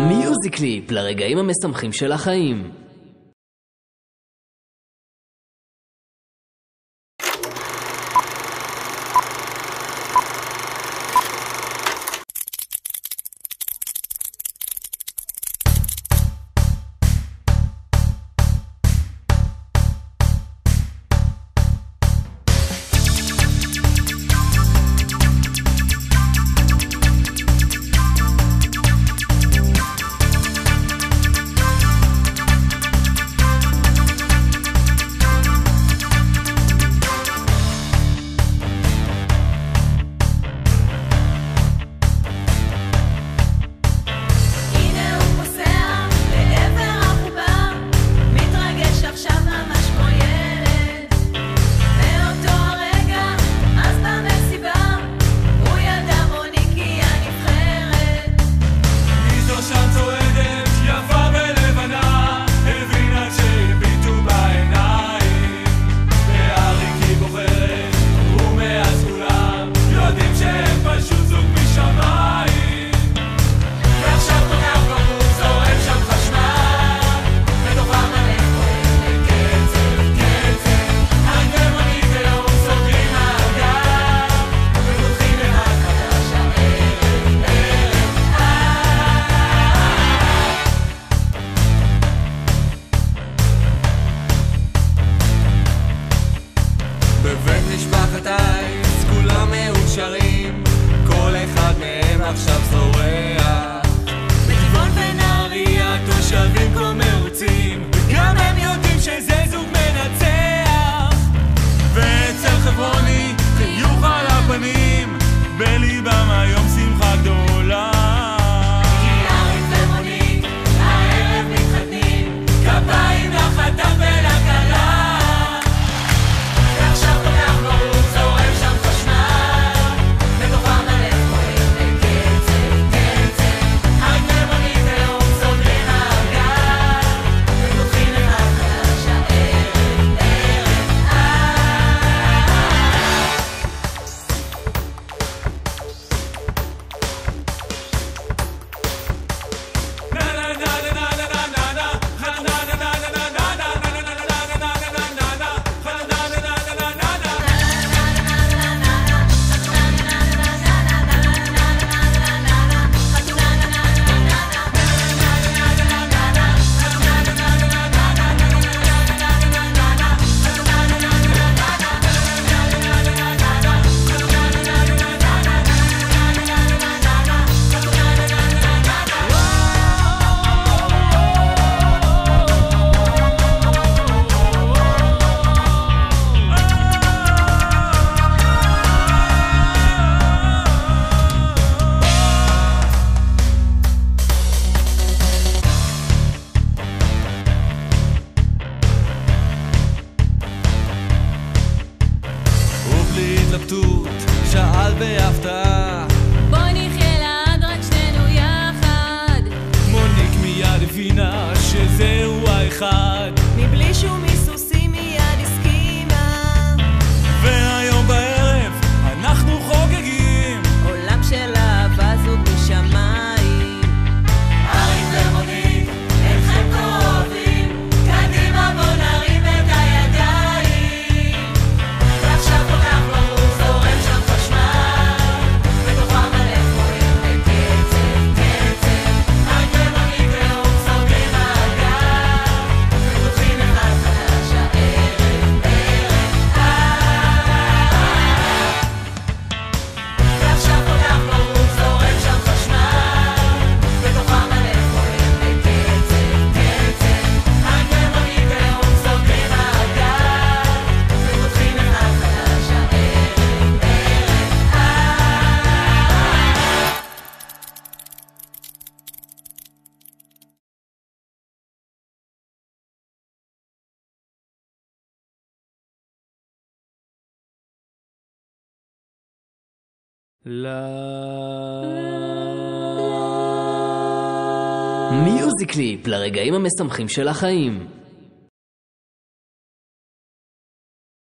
מיוזיקליפ לרגעים המשמחים של החיים. בבית משפחת אייס כולם מאושרים, כל אחד מהם עכשיו זורח. בטבעון ונהריה תושבים כה מרוצים, וגם הם יודעים שזה זוג מנצח. ואצל חברוני חיוך על הפנים, בליבם היום שמחה גדולה. כי אריק ומוניק הערב מתחתנים, כפיים לחתן ולכלה. שאל בהפתעה, בוא נחיה לעד רק שנינו יחד. מוניק מיד הבינה שזהו האחד, מבלי שום היסוסים מיד הסכימה. והיום בערב אנחנו חוגגים עולם של אהבה זוג משמיים. אריק ומוניק אינכם קרובים, קדימה בוא נרים את הידיים. ועכשיו כל כך ברור זורם שם חשמל, בתוכם הלב פועם בקצב קצב. אריק ומוניק היום סוגרים מעגל, ופותחים אחד חדש הערב ועכשיו כל כך ברור זורם שם חשמל, בתוכם הלב פועם בקצב קצב. אריק ומוניק היום סוגרים מעגל, ופותחים אחד חדש הערב מיוזיקליפ לרגעים המשמחים של החיים.